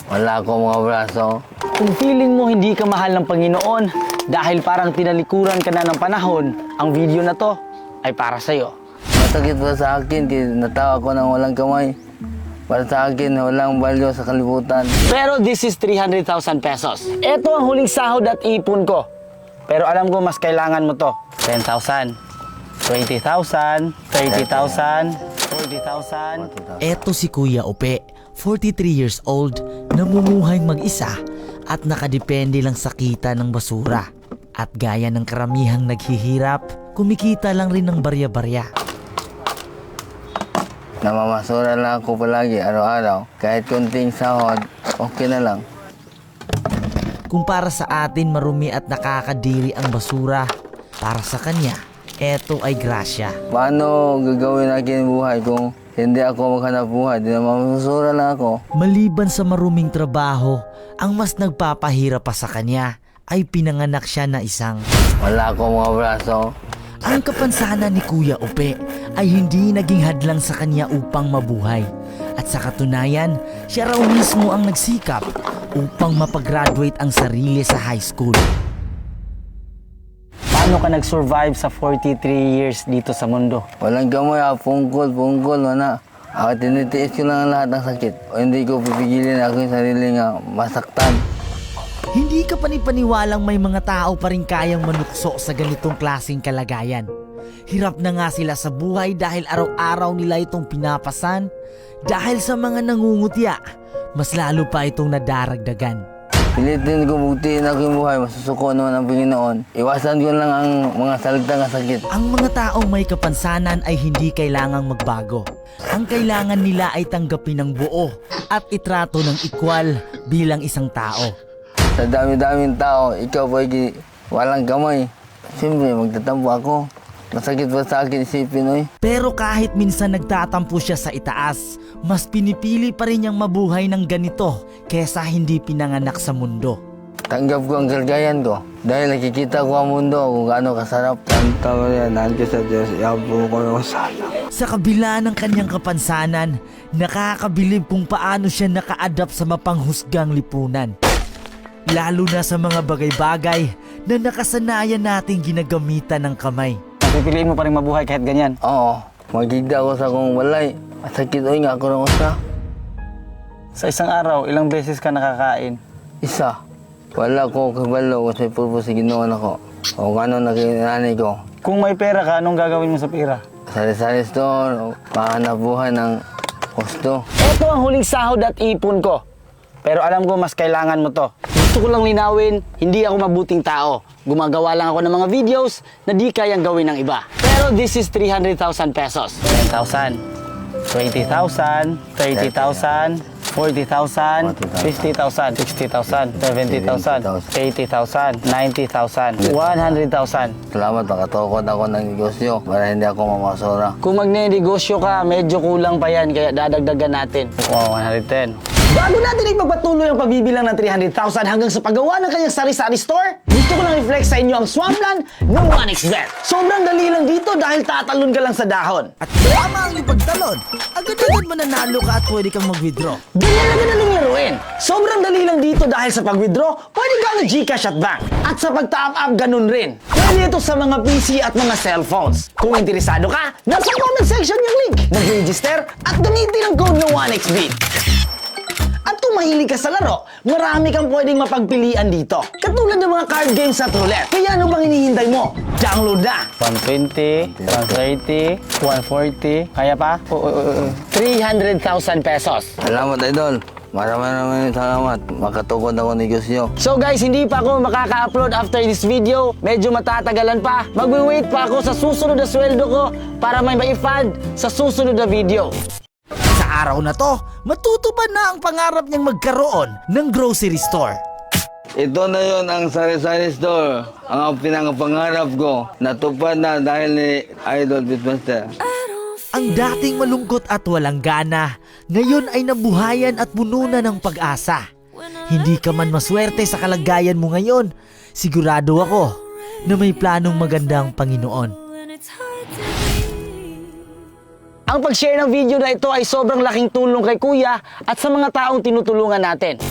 Wala akong mga braso. Kung feeling mo hindi ka mahal ng Panginoon dahil parang tinalikuran ka na ng panahon, ang video na to ay para sa'yo. Masakit pa sa akin, natawa ko ng walang kamay. Para sa akin, walang value sa kalibutan. Pero this is 300,000 pesos. Ito ang huling sahod at ipon ko. Pero alam ko mas kailangan mo to. 10,000, 20,000, 30,000, 40,000. Eto si Kuya Upe, 43 years old, namumuhay mag-isa at nakadepende lang sa kita ng basura. At gaya ng karamihang naghihirap, kumikita lang rin ng barya-barya. Namamasura lang ako palagi, araw-araw. Kahit konting sahod, okay na lang. Kung para sa atin marumi at nakakadiri ang basura, para sa kanya, eto ay grasya. Paano gagawin akin buhay kung hindi ako maghanap buhay? Di na mamamasura lang ako. Maliban sa maruming trabaho, ang mas nagpapahirap pa sa kanya ay pinanganak siya na isang. Wala akong mga braso. Ang kapansanan ni Kuya Upe ay hindi naging hadlang sa kanya upang mabuhay. At sa katunayan, siya raw mismo ang nagsikap upang mapagraduate ang sarili sa high school. Paano ka nag-survive sa 43 years dito sa mundo? Walang gamay, pungkol, wala. Tinitiis ko lang ang lahat ng sakit. O hindi ko pipigilin ako yung sarili nga masaktan. Hindi ka panipaniwalang may mga tao pa rin kayang manukso sa ganitong klaseng kalagayan. Hirap na nga sila sa buhay dahil araw-araw nila itong pinapasan. Dahil sa mga nangungutya, mas lalo pa itong nadaragdagan. Pilitin ko buktiin ako yung buhay, masusuko naman ang Panginoon. Iwasan ko lang ang mga salita ng sakit. Ang mga taong may kapansanan ay hindi kailangang magbago. Ang kailangan nila ay tanggapin ng buo at itrato ng equal bilang isang tao. Sa dami-daming tao, ikaw po walang kamay. Siyempre, magtatampo ako. Masakit pa sa akin isipin, oy. Pero kahit minsan nagtatampo siya sa itaas, mas pinipili pa rin niyang mabuhay ng ganito kesa hindi pinanganak sa mundo. Tanggap ko ang kalagayan ko. Dahil nakikita ko ang mundo kung gaano kasarap. Santa Maria, nandiyo sa Diyos, iabo ko ng sana. Sa kabila ng kanyang kapansanan, nakakabilib kung paano siya naka-adapt sa mapanghusgang lipunan. Lalo na sa mga bagay-bagay na nakasanayan nating ginagamitan ng kamay. Pipiliin mo pa rin mabuhay kahit ganyan? Oo, magigda ako sa kong walay. Masakit, oy, nga ako ng usa. Sa isang araw, ilang beses ka nakakain? Isa. Wala ko kabalo kasi purpose ginawa ako. O ano nakinanay ko. Kung may pera ka, anong gagawin mo sa pera? Sari-sari store, pahanap buhay ng gusto. Ito ang huling sahod at ipon ko. Pero alam ko mas kailangan mo to. Gusto ko lang linawin, hindi ako mabuting tao. Gumagawa lang ako ng mga videos na di kayang gawin ng iba. Pero this is 300,000 pesos. 10,000, 20,000, 30,000, 40,000, 50,000, 60,000, 70,000, 80,000, 90,000, 100,000. Salamat, makatukod ako ng negosyo para hindi ako mamasura. Kung magne-negosyo ka, medyo kulang pa yan, kaya dadagdagan natin. Wow, 110. Bago natin ipagpatuloy ang pagbibilang ng 300,000 hanggang sa paggawa ng kanyang sari-sari store, gusto ko lang i-flex sa inyo ang Swampland ng 1xBet. Sobrang dali lang dito dahil tatalon ka lang sa dahon. At tama ang ipagtalon, agad-agad mananalo ka at pwede kang mag-withdraw. Ganyan na ganaling laruin. Sobrang dali lang dito dahil sa pag-withdraw, pwede ka ng Gcash at bank. At sa pag-top up, ganun rin. Pwede ito sa mga PC at mga cellphones. Kung interesado ka, nasa comment section yung link. Mag-register at gamitin ang code ng 1xBet. At kung mahilig ka sa laro, marami kang pwedeng mapagpilian dito. Katulad ng mga card games at roulette. Kaya ano bang hinihintay mo? Download na! 120, 130, 140, kaya pa? 300,000 pesos. Salamat, idol. Maraming salamat. Makatukod ako ng negosyo. So guys, hindi pa ako makaka-upload after this video. Medyo matatagalan pa. Magwi-wait pa ako sa susunod na sweldo ko para may ma-fund sa susunod na video. Sa araw na to, matutupad na ang pangarap niyang magkaroon ng grocery store. Ito na yon ang sari-sari store. Ang pinangapangarap ko. Natupad na dahil ni Idol Beatmaster. Ang dating malungkot at walang gana, ngayon ay nabuhayan at puno na ng pag-asa. Hindi ka man maswerte sa kalagayan mo ngayon, sigurado ako na may planong maganda ang Panginoon. Ang pag-share ng video na ito ay sobrang laking tulong kay Kuya at sa mga taong tinutulungan natin.